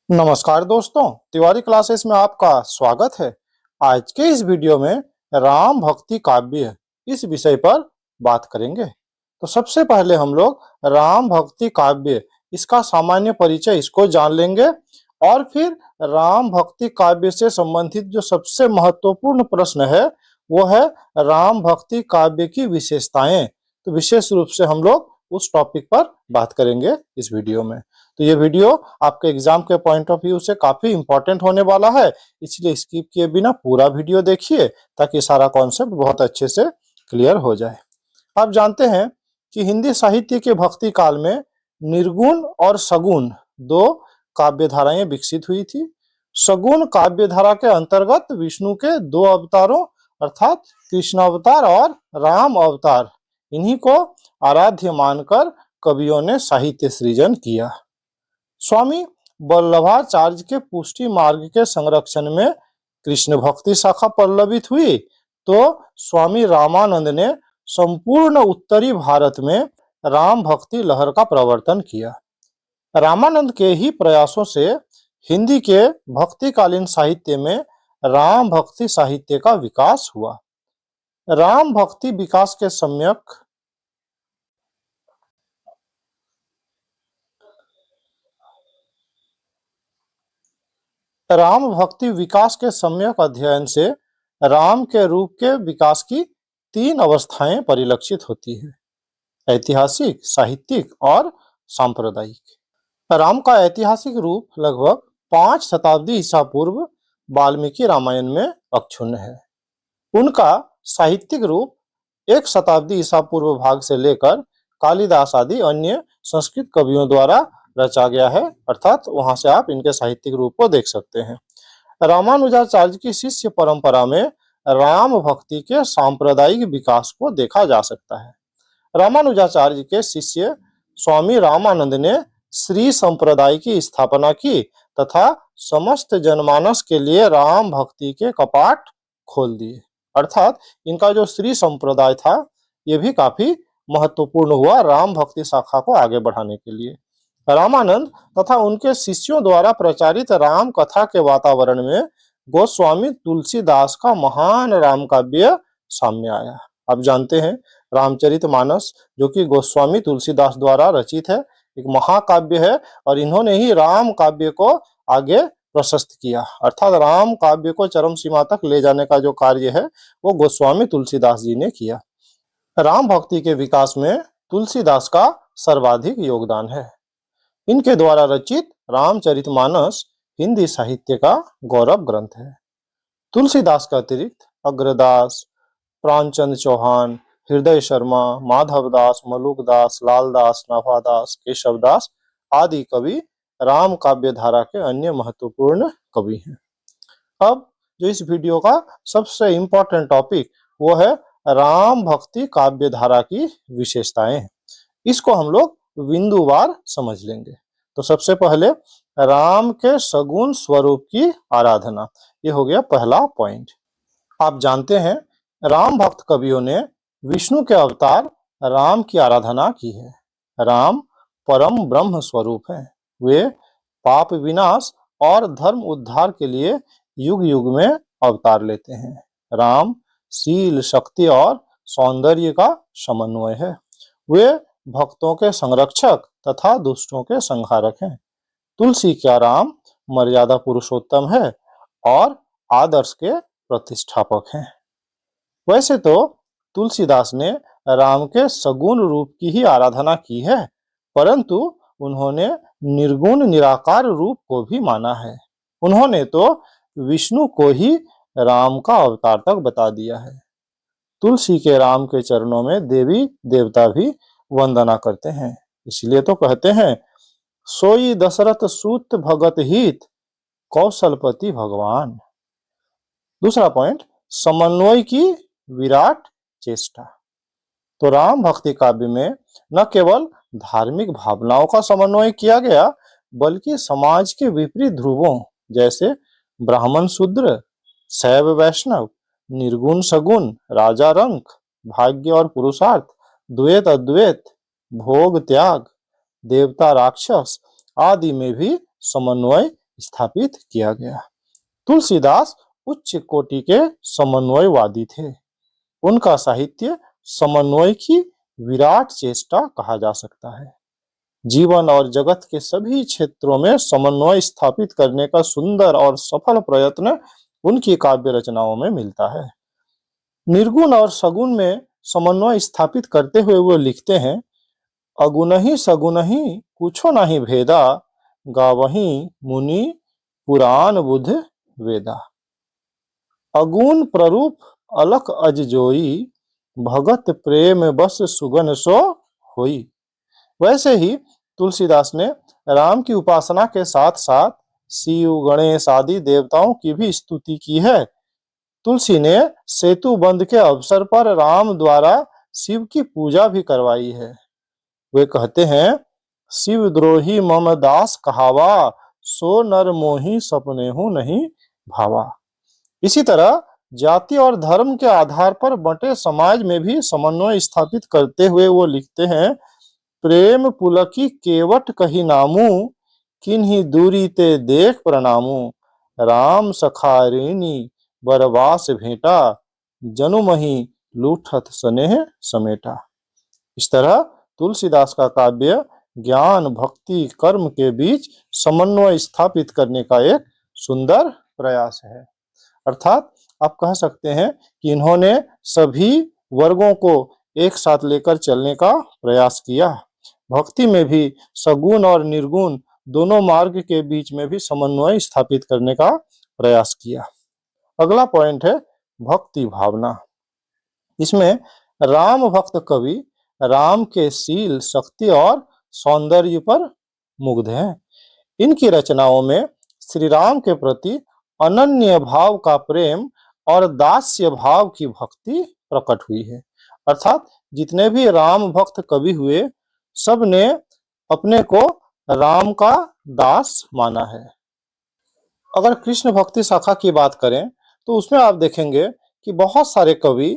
नमस्कार दोस्तों, तिवारी क्लासेस में आपका स्वागत है। आज के इस वीडियो में राम भक्ति काव्य इस विषय पर बात करेंगे। तो सबसे पहले हम लोग राम भक्ति काव्य इसका सामान्य परिचय इसको जान लेंगे और फिर राम भक्ति काव्य से संबंधित जो सबसे महत्वपूर्ण प्रश्न है वो है राम भक्ति काव्य की विशेषताएं। तो विशेष रूप से हम लोग उस टॉपिक पर बात करेंगे इस वीडियो में। तो ये वीडियो आपके एग्जाम के पॉइंट ऑफ व्यू से काफी इंपॉर्टेंट होने वाला है, इसलिए स्किप किए बिना पूरा वीडियो देखिए ताकि सारा कॉन्सेप्ट बहुत अच्छे से क्लियर हो जाए। आप जानते हैं कि हिंदी साहित्य के भक्ति काल में निर्गुण और सगुण दो काव्य धाराएं विकसित हुई थी। सगुण काव्य धारा के अंतर्गत विष्णु के दो अवतारों अर्थात कृष्ण अवतार और राम अवतार इन्हीं को आराध्य मानकर कवियों ने साहित्य सृजन किया। स्वामी वल्लभाचार्य के पुष्टि मार्ग के संरक्षण में कृष्ण भक्ति शाखा पल्लवित हुई तो स्वामी रामानंद ने संपूर्ण उत्तरी भारत में राम भक्ति लहर का प्रवर्तन किया। रामानंद के ही प्रयासों से हिंदी के भक्तिकालीन साहित्य में राम भक्ति साहित्य का विकास हुआ। राम भक्ति विकास के सम्यक राम भक्ति विकास के सम्यक अध्ययन से राम के रूप के विकास की तीन अवस्थाएं परिलक्षित होती है: ऐतिहासिक, साहित्यिक और सांप्रदायिक। राम का ऐतिहासिक रूप लगभग 5 शताब्दी ईसा पूर्व वाल्मीकि रामायण में अक्षुण्ण है। उनका साहित्यिक रूप 1 शताब्दी ईसा पूर्व भाग से लेकर कालिदास आदि अन्य संस्कृत कवियों द्वारा रचा गया है, अर्थात वहां से आप इनके साहित्यिक रूप को देख सकते हैं। रामानुजाचार्य की शिष्य परंपरा में राम भक्ति के सांप्रदायिक विकास को देखा जा सकता है। रामानुजाचार्य के शिष्य स्वामी रामानंद ने श्री संप्रदाय की स्थापना की तथा समस्त जनमानस के लिए राम भक्ति के कपाट खोल दिए, अर्थात इनका जो श्री संप्रदाय था ये भी काफी महत्वपूर्ण हुआ राम भक्ति शाखा को आगे बढ़ाने के लिए। रामानंद तथा उनके शिष्यों द्वारा प्रचारित राम कथा के वातावरण में गोस्वामी तुलसीदास का महान राम काव्य सामने आया। आप जानते हैं रामचरितमानस जो कि गोस्वामी तुलसीदास द्वारा रचित है, एक महाकाव्य है और इन्होंने ही राम काव्य को आगे प्रशस्त किया, अर्थात राम काव्य को चरम सीमा तक ले जाने का जो कार्य है वो गोस्वामी तुलसीदास जी ने किया। राम भक्ति के विकास में तुलसीदास का सर्वाधिक योगदान है। इनके द्वारा रचित रामचरितमानस हिंदी साहित्य का गौरव ग्रंथ है। तुलसीदास के अतिरिक्त अग्रदास, प्राणचंद चौहान, हृदय शर्मा, माधवदास, मलुकदास, लालदास, नाभादास, केशवदास आदि कवि राम काव्य धारा के अन्य महत्वपूर्ण कवि हैं। अब जो इस वीडियो का सबसे इंपॉर्टेंट टॉपिक वो है राम भक्ति काव्य धारा की विशेषताएं। इसको हम लोग बिंदुवार समझ लेंगे। तो सबसे पहले राम के सगुण स्वरूप की आराधना, ये हो गया पहला पॉइंट। आप जानते हैं राम भक्त कवियों ने विष्णु के अवतार राम की आराधना की है। राम परम ब्रह्म स्वरूप है। वे पाप विनाश और धर्म उद्धार के लिए युग युग में अवतार लेते हैं। राम शील, शक्ति और सौंदर्य का समन्वय है। वे भक्तों के संरक्षक तथा दुष्टों के संहारक हैं। तुलसी का राम मर्यादा पुरुषोत्तम है और आदर्श के प्रतिष्ठापक हैं। वैसे तो तुलसीदास ने राम के सगुण रूप की ही आराधना की है, परंतु उन्होंने निर्गुण निराकार रूप को भी माना है। उन्होंने तो विष्णु को ही राम का अवतार तक बता दिया है। तुलसी के राम के चरणों में देवी देवता भी वंदना करते हैं। इसलिए तो कहते हैं सोई दशरथ सूत भगत हित कौशलपति भगवान। दूसरा पॉइंट, समन्वय की विराट चेष्टा। तो राम भक्ति काव्य में न केवल धार्मिक भावनाओं का समन्वय किया गया बल्कि समाज के विपरीत ध्रुवों जैसे ब्राह्मण शूद्र, शैव वैष्णव, निर्गुण सगुण, राजा रंक, भाग्य और पुरुषार्थ, द्वैत अद्वैत, भोग त्याग, देवता राक्षस आदि में भी समन्वय स्थापित किया गया। तुलसीदास उच्च कोटि के समन्वयवादी थे। उनका साहित्य समन्वय की विराट चेष्टा कहा जा सकता है। जीवन और जगत के सभी क्षेत्रों में समन्वय स्थापित करने का सुंदर और सफल प्रयत्न उनकी काव्य रचनाओं में मिलता है। निर्गुण और सगुण में समन्वय स्थापित करते हुए वो लिखते हैं, अगुनहि सगुनहि कुछो नहीं भेदा, गावहीं मुनि पुराण बुध वेदा। अगुण प्ररूप अलख अज जोई, भगत प्रेम बस सुगन सो होई। वैसे ही तुलसीदास ने राम की उपासना के साथ साथ शिव गणेश आदि देवताओं की भी स्तुति की है। तुलसी ने सेतु बंध के अवसर पर राम द्वारा शिव की पूजा भी करवाई है। वे कहते हैं, शिव द्रोही मम दास कहावा, सो नर मोही सपने हूं नहीं भावा। इसी तरह जाति और धर्म के आधार पर बंटे समाज में भी समन्वय स्थापित करते हुए वो लिखते हैं, प्रेम पुलकी केवट कही नामू, किन्हीं दूरी ते देख प्रणामू। राम सखारिणी बरवास भेंटा, जनुमहि लूठत स्नेह समेटा। इस तरह तुलसीदास का काव्य ज्ञान भक्ति कर्म के बीच समन्वय स्थापित करने का एक सुंदर प्रयास है। अर्थात आप कह सकते हैं कि इन्होंने सभी वर्गों को एक साथ लेकर चलने का प्रयास किया। भक्ति में भी सगुण और निर्गुण दोनों मार्ग के बीच में भी समन्वय स्थापित करने का प्रयास किया। अगला पॉइंट है भक्ति भावना। इसमें राम भक्त कवि राम के शील शक्ति और सौंदर्य पर मुग्ध हैं। इनकी रचनाओं में श्री राम के प्रति अनन्य भाव का प्रेम और दास्य भाव की भक्ति प्रकट हुई है। अर्थात जितने भी राम भक्त कवि हुए, सब ने अपने को राम का दास माना है। अगर कृष्ण भक्ति शाखा की बात करें तो उसमें आप देखेंगे कि बहुत सारे कवि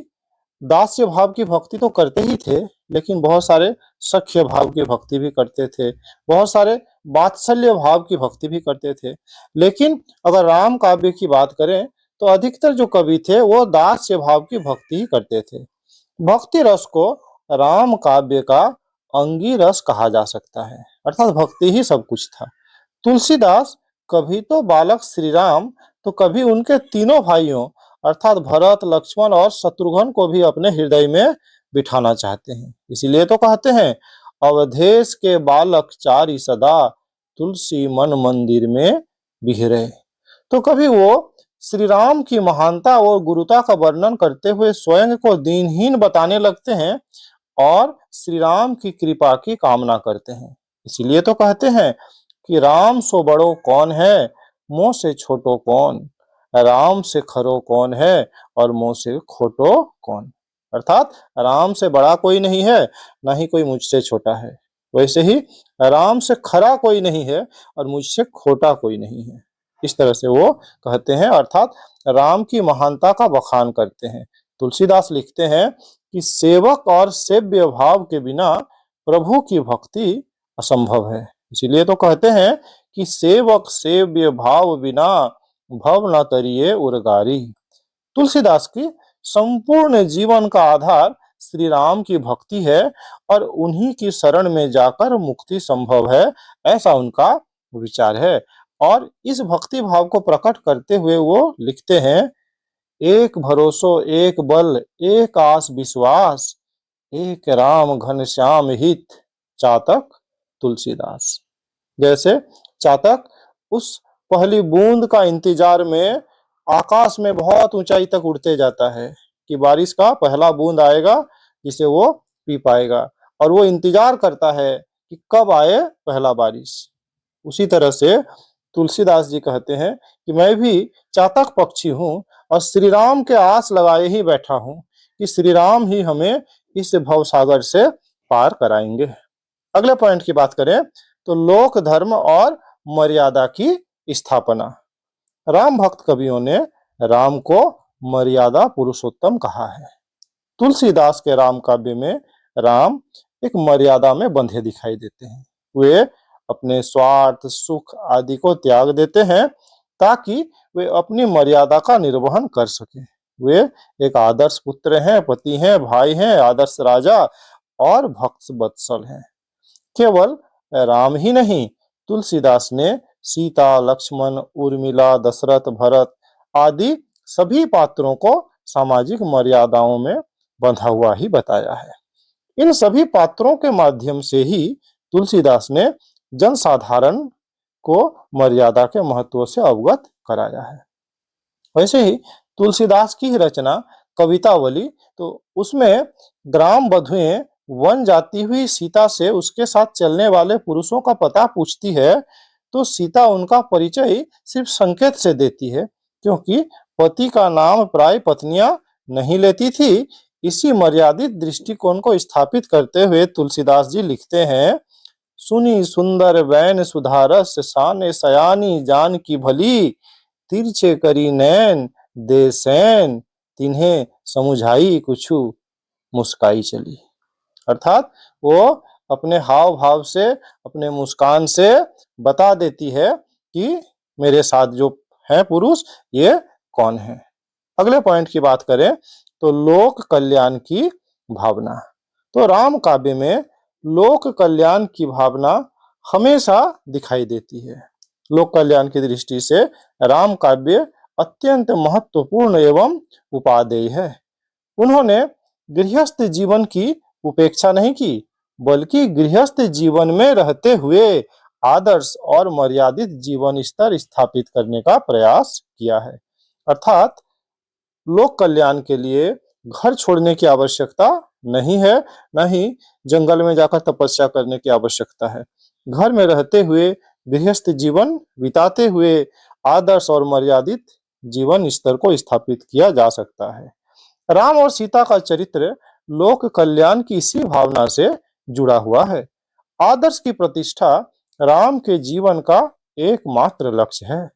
दास्य भाव की भक्ति तो करते ही थे, लेकिन बहुत सारे सख्य भाव की भक्ति भी करते थे, बहुत सारे वात्सल्य भाव की भक्ति भी करते थे। लेकिन अगर राम काव्य की बात करें तो अधिकतर जो कवि थे वो दास्य भाव की भक्ति ही करते थे। भक्ति रस को राम काव्य का अंगी रस कहा जा सकता है, अर्थात भक्ति ही सब कुछ था। तुलसीदास कभी तो बालक श्री राम तो कभी उनके तीनों भाइयों अर्थात भरत लक्ष्मण और शत्रुघ्न को भी अपने हृदय में बिठाना चाहते हैं। इसीलिए तो कहते हैं, अवधेश के बालक चारि सदा, तुलसी मन मंदिर में बिहरे। तो कभी वो श्री राम की महानता और गुरुता का वर्णन करते हुए स्वयं को दीनहीन बताने लगते हैं और श्री राम की कृपा की कामना करते हैं। इसीलिए तो कहते हैं कि राम सो बड़ो कौन है, मोह से छोटो कौन, राम से खरो कौन है और मोह से खोटो कौन। अर्थात राम से बड़ा कोई नहीं है, ना ही कोई मुझसे छोटा है। वैसे ही राम से खरा कोई नहीं है और मुझसे खोटा कोई नहीं है। इस तरह से वो कहते हैं, अर्थात राम की महानता का बखान करते हैं। तुलसीदास लिखते हैं कि सेवक और सेव्य भाव के बिना प्रभु की भक्ति असंभव है। इसीलिए तो कहते हैं कि सेवक सेव्य भाव बिना भव न तरिए उर्गारी। तुलसीदास की संपूर्ण जीवन का आधार श्री राम की भक्ति है और उन्हीं की शरण में जाकर मुक्ति संभव है, ऐसा उनका विचार है। और इस भक्ति भाव को प्रकट करते हुए वो लिखते हैं, एक भरोसो एक बल एक आस विश्वास, एक राम घनश्याम हित, चातक तुलसीदास। जैसे चातक उस पहली बूंद का इंतजार में आकाश में बहुत ऊंचाई तक उड़ते जाता है कि बारिश का पहला बूंद आएगा जिसे वो पी पाएगा, और वो इंतजार करता है कि कब आए पहला बारिश। उसी तरह से तुलसीदास जी कहते हैं कि मैं भी चातक पक्षी हूँ और श्री राम के आस लगाए ही बैठा हूँ कि श्री राम ही हमें इस भवसागर से पार कराएंगे। अगले पॉइंट की बात करें तो लोक धर्म और मर्यादा की स्थापना। राम भक्त कवियों ने राम को मर्यादा पुरुषोत्तम कहा है। तुलसीदास के राम काव्य में राम एक मर्यादा में बंधे दिखाई देते हैं। वे अपने स्वार्थ, सुख आदि को त्याग देते हैं ताकि वे अपनी मर्यादा का निर्वहन कर सकें। वे एक आदर्श पुत्र हैं, पति हैं, भाई हैं, आदर्श राजा और भक्त वत्सल हैं। केवल राम ही नहीं, तुलसीदास ने सीता, लक्ष्मण, उर्मिला, दशरथ, भरत आदि सभी पात्रों को सामाजिक मर्यादाओं में बंधा हुआ ही बताया है। इन सभी पात्रों के माध्यम से ही तुलसीदास ने जनसाधारण को मर्यादा के महत्व से अवगत कराया है। वैसे ही तुलसीदास की रचना कवितावली, तो उसमें ग्राम बधुएं वन जाती हुई सीता से उसके साथ चलने वाले पुरुषों का पता पूछती है, तो सीता उनका परिचय सिर्फ संकेत से देती है, क्योंकि पति का नाम प्राय पत्नियां नहीं लेती थी। इसी मर्यादित दृष्टिकोण को स्थापित करते हुए तुलसीदास जी लिखते हैं, सुनी सुंदर बैन सुधारस शान सयानी जान की भली, तिरछे करी नैन दे सैन तिन्हें समुझाई कुछु मुस्काई चली। अर्थात वो अपने हाव भाव से, अपने मुस्कान से बता देती है कि मेरे साथ जो है पुरुष ये कौन है। अगले पॉइंट की बात करें तो लोक कल्याण की भावना। तो राम काव्य में लोक कल्याण की भावना हमेशा दिखाई देती है। लोक कल्याण की दृष्टि से राम काव्य अत्यंत महत्वपूर्ण एवं उपादेय है। उन्होंने गृहस्थ जीवन की उपेक्षा नहीं की, बल्कि गृहस्थ जीवन में रहते हुए आदर्श और मर्यादित जीवन स्तर स्थापित करने का प्रयास किया है। अर्थात लोक कल्याण के लिए घर छोड़ने की आवश्यकता नहीं है, न ही जंगल में जाकर तपस्या करने की आवश्यकता है। घर में रहते हुए गृहस्थ जीवन बिताते हुए आदर्श और मर्यादित जीवन स्तर को स्थापित किया जा सकता है। राम और सीता का चरित्र लोक कल्याण की इसी भावना से जुड़ा हुआ है। आदर्श की प्रतिष्ठा राम के जीवन का एकमात्र लक्ष्य है।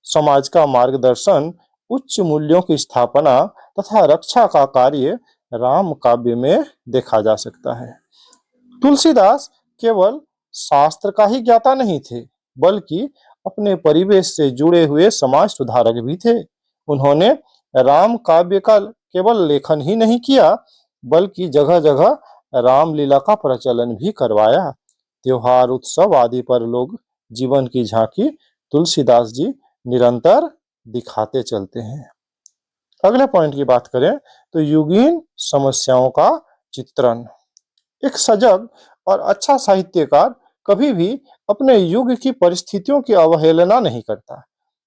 समाज का मार्गदर्शन, उच्च मूल्यों की स्थापना तथा रक्षा का कार्य राम काव्य में देखा जा सकता है। तुलसीदास केवल शास्त्र का ही ज्ञाता नहीं थे, बल्कि अपने परिवेश से जुड़े हुए समाज सुधारक भी थे। उन्होंने राम काव्य का केवल लेखन ही नहीं किया, बल्कि जगह जगह रामलीला का प्रचलन भी करवाया। त्योहार, उत्सव आदि पर लोग जीवन की झांकी तुलसीदास जी निरंतर दिखाते चलते हैं। अगले पॉइंट की बात करें तो युगीन समस्याओं का चित्रण। एक सजग और अच्छा साहित्यकार कभी भी अपने युग की परिस्थितियों की अवहेलना नहीं करता।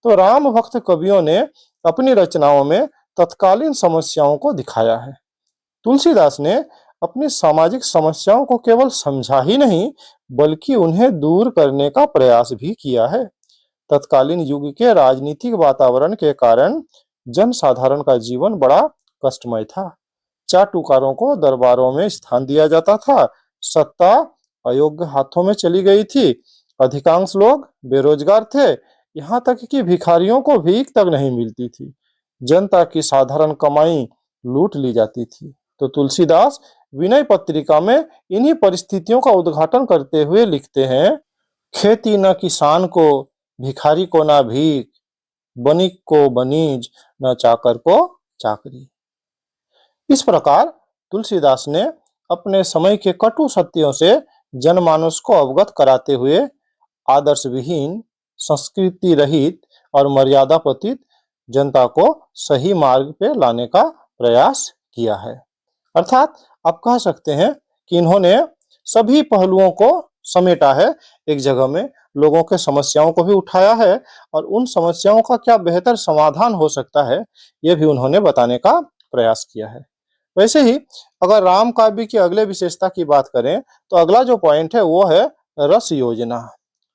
तो राम भक्त कवियों ने अपनी रचनाओं में तत्कालीन समस्याओं को दिखाया है। तुलसीदास ने अपनी सामाजिक समस्याओं को केवल समझा ही नहीं, बल्कि उन्हें दूर करने का प्रयास भी किया है। तत्कालीन युग के राजनीतिक वातावरण के कारण जनसाधारण का जीवन बड़ा कष्टमय था। चाटुकारों को दरबारों में स्थान दिया जाता था, सत्ता अयोग्य हाथों में चली गई थी, अधिकांश लोग बेरोजगार थे, यहाँ तक कि भिखारियों को भीख तक नहीं मिलती थी। जनता की साधारण कमाई लूट ली जाती थी। तो तुलसीदास विनय पत्रिका में इन्हीं परिस्थितियों का उद्घाटन करते हुए लिखते हैं, खेती न किसान को, भिखारी को ना भीख, बनिक को बनीज, न चाकर को चाकरी। इस प्रकार तुलसीदास ने अपने समय के कटु सत्यों से जनमानस को अवगत कराते हुए आदर्श विहीन, संस्कृति रहित और मर्यादा पतित जनता को सही मार्ग पे लाने का प्रयास किया है। अर्थात आप कह सकते हैं कि इन्होंने सभी पहलुओं को समेटा है एक जगह में, लोगों के समस्याओं को भी उठाया है और उन समस्याओं का क्या बेहतर समाधान हो सकता है ये भी उन्होंने बताने का प्रयास किया है। वैसे ही अगर राम काव्य की अगले विशेषता की बात करें तो अगला जो पॉइंट है वो है रस योजना।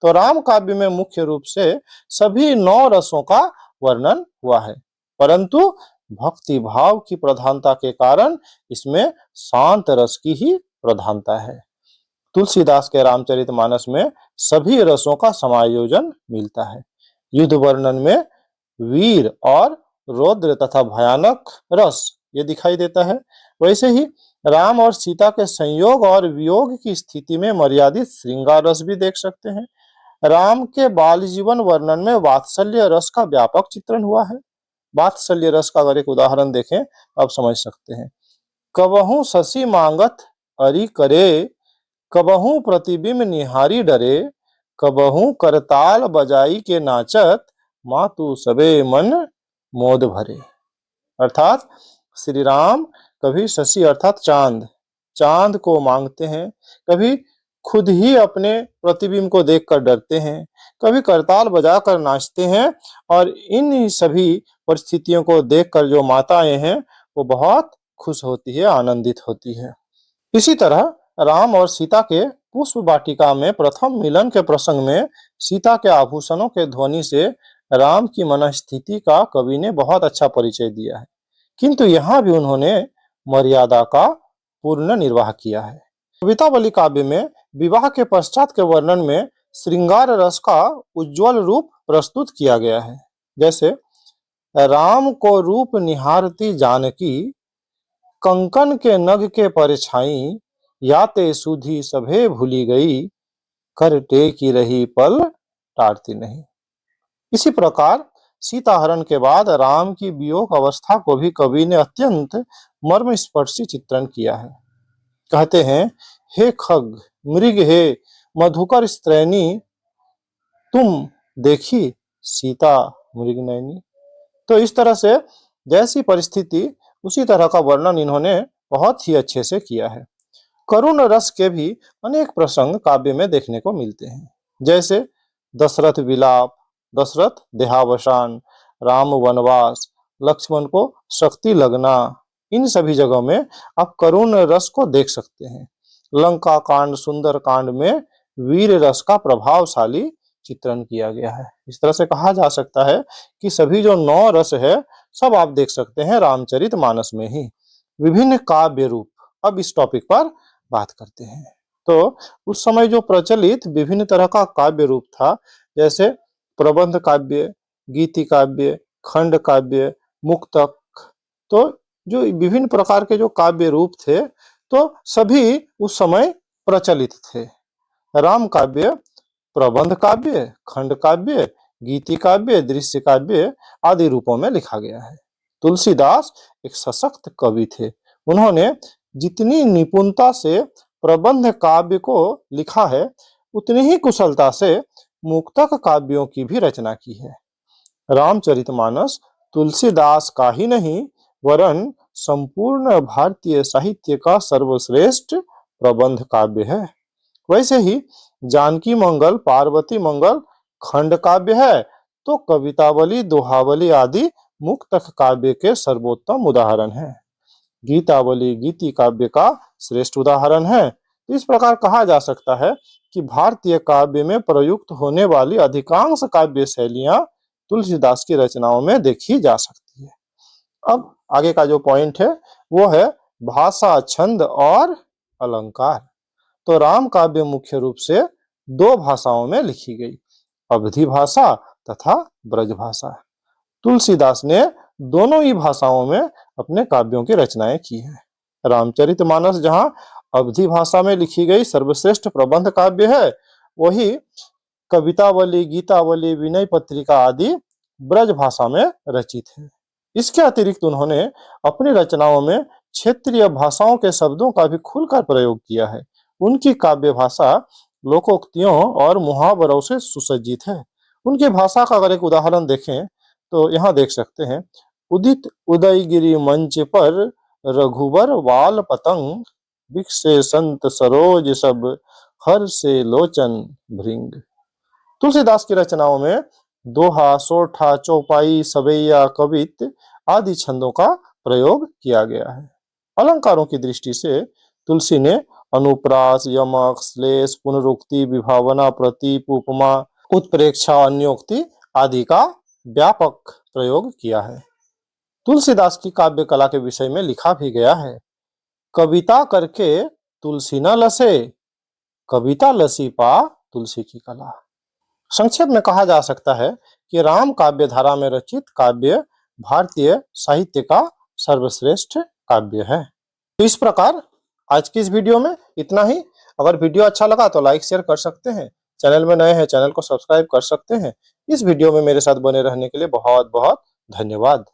तो राम काव्य में मुख्य रूप से सभी 9 रसों का वर्णन हुआ है, परंतु भक्ति भाव की प्रधानता के कारण इसमें शांत रस की ही प्रधानता है। तुलसीदास के रामचरितमानस में सभी रसों का समायोजन मिलता है। युद्ध वर्णन में वीर और रौद्र तथा भयानक रस ये दिखाई देता है। वैसे ही राम और सीता के संयोग और वियोग की स्थिति में मर्यादित श्रृंगार रस भी देख सकते हैं। राम के बाल जीवन वर्णन में वात्सल्य रस का व्यापक चित्रण हुआ है। वात्सल्य रस का अगर एक उदाहरण देखें आप समझ सकते हैं। कबहू शशि मांगत अरि करे, कबहू प्रतिबिंब निहारी डरे, कबहू करताल बजाई के नाचत, मातु सबे मन मोद भरे। अर्थात श्री राम कभी शशि अर्थात चांद चांद को मांगते हैं, कभी खुद ही अपने प्रतिबिंब को देखकर डरते हैं, कभी करताल बजाकर नाचते हैं, और इन सभी परिस्थितियों को देखकर जो माताएं हैं वो बहुत खुश होती है, आनंदित होती है। इसी तरह राम और सीता के पुष्प वाटिका में प्रथम मिलन के प्रसंग में सीता के आभूषणों के ध्वनि से राम की मनस्थिति का कवि ने बहुत अच्छा परिचय दिया है, किंतु यहाँ भी उन्होंने मर्यादा का पूर्ण निर्वाह किया है। कवितावली काव्य में विवाह के पश्चात के वर्णन में श्रृंगार रस का उज्जवल रूप प्रस्तुत किया गया है। जैसे राम को रूप निहारती जानकी, कंकन के नग के परछाई, याते सुधी सभे भूली गई, कर टेकी रही पल टारती नहीं। इसी प्रकार सीता हरण के बाद राम की वियोग अवस्था को भी कवि ने अत्यंत मर्मस्पर्शी चित्रण किया है। कहते हैं, हे खग मृग हे मधुकर स्त्रैनी, तुम देखी सीता मृगनयनी। तो इस तरह से जैसी परिस्थिति उसी तरह का वर्णन इन्होंने बहुत ही अच्छे से किया है। करुण रस के भी अनेक प्रसंग काव्य में देखने को मिलते हैं। जैसे दशरथ विलाप, दशरथ देहावसान, राम वनवास, लक्ष्मण को शक्ति लगना, इन सभी जगहों में आप करुण रस को देख सकते हैं। लंका कांड, सुंदर कांड में वीर रस का प्रभावशाली चित्रण किया गया है। इस तरह से कहा जा सकता है कि सभी जो 9 रस है सब आप देख सकते हैं रामचरितमानस में ही। विभिन्न काव्य रूप, अब इस टॉपिक पर बात करते हैं। तो उस समय जो प्रचलित विभिन्न तरह का काव्य रूप था, जैसे प्रबंध काव्य, गीति काव्य, खंड काव्य, मुक्तक, तो जो विभिन्न प्रकार के जो काव्य रूप थे तो सभी उस समय प्रचलित थे। राम काव्य प्रबंध काव्य, खंड काव्य, गीति काव्य, दृश्य काव्य आदि रूपों में लिखा गया है। तुलसीदास एक सशक्त कवि थे। उन्होंने जितनी निपुणता से प्रबंध काव्य को लिखा है उतनी ही कुशलता से मुक्तक काव्यों की भी रचना की है। रामचरितमानस तुलसीदास का ही नहीं वरन संपूर्ण भारतीय साहित्य का सर्वश्रेष्ठ प्रबंध काव्य है। वैसे ही जानकी मंगल, पार्वती मंगल खंड काव्य है, तो कवितावली, दोहावली आदि मुक्तक काव्य के सर्वोत्तम उदाहरण हैं। गीतावली गीति काव्य का श्रेष्ठ उदाहरण है। इस प्रकार कहा जा सकता है कि भारतीय काव्य में प्रयुक्त होने वाली अधिकांश काव्य शैलियां तुलसीदास की रचनाओं में देखी जा सकती है। अब आगे का जो पॉइंट है वो है भाषा, छंद और अलंकार। तो राम काव्य मुख्य रूप से 2 भाषाओं में लिखी गई, अवधी भाषा तथा ब्रज भाषा। तुलसीदास ने दोनों ही भाषाओं में अपने काव्यों की रचनाएं की है। रामचरितमानस जहां अवधी भाषा में लिखी गई सर्वश्रेष्ठ प्रबंध काव्य है, वही कवितावली, गीतावली, विनय पत्रिका आदि ब्रज भाषा में रचित है। इसके अतिरिक्त उन्होंने अपनी रचनाओं में क्षेत्रीय भाषाओं के शब्दों का भी खुलकर प्रयोग किया है। उनकी काव्य भाषा लोकोक्तियों और मुहावरों से सुसज्जित है। उनकी भाषा का अगर एक उदाहरण देखें तो यहाँ देख सकते हैं, उदित उदयगिरि मंच पर रघुवर वाल पतंग, बिकसे संत सरोज सब, हर से लोचन भृंग। तुलसीदास की रचनाओं में दोहा, सोठा, चौपाई, सवैया, कवित आदि छंदों का प्रयोग किया गया है। अलंकारों की दृष्टि से तुलसी ने अनुप्रास, यमक, श्लेष, पुनरुक्ति, विभावना, प्रतीप, उपमा, उत्प्रेक्षा, अन्योक्ति आदि का व्यापक प्रयोग किया है। तुलसीदास की काव्य कला के विषय में लिखा भी गया है, कविता करके तुलसी न लसे, कविता लसी पा तुलसी की कला। संक्षेप में कहा जा सकता है कि राम काव्य धारा में रचित काव्य भारतीय साहित्य का सर्वश्रेष्ठ काव्य है। तो इस प्रकार आज की इस वीडियो में इतना ही। अगर वीडियो अच्छा लगा तो लाइक शेयर कर सकते हैं, चैनल में नए हैं, चैनल को सब्सक्राइब कर सकते हैं। इस वीडियो में मेरे साथ बने रहने के लिए बहुत बहुत धन्यवाद।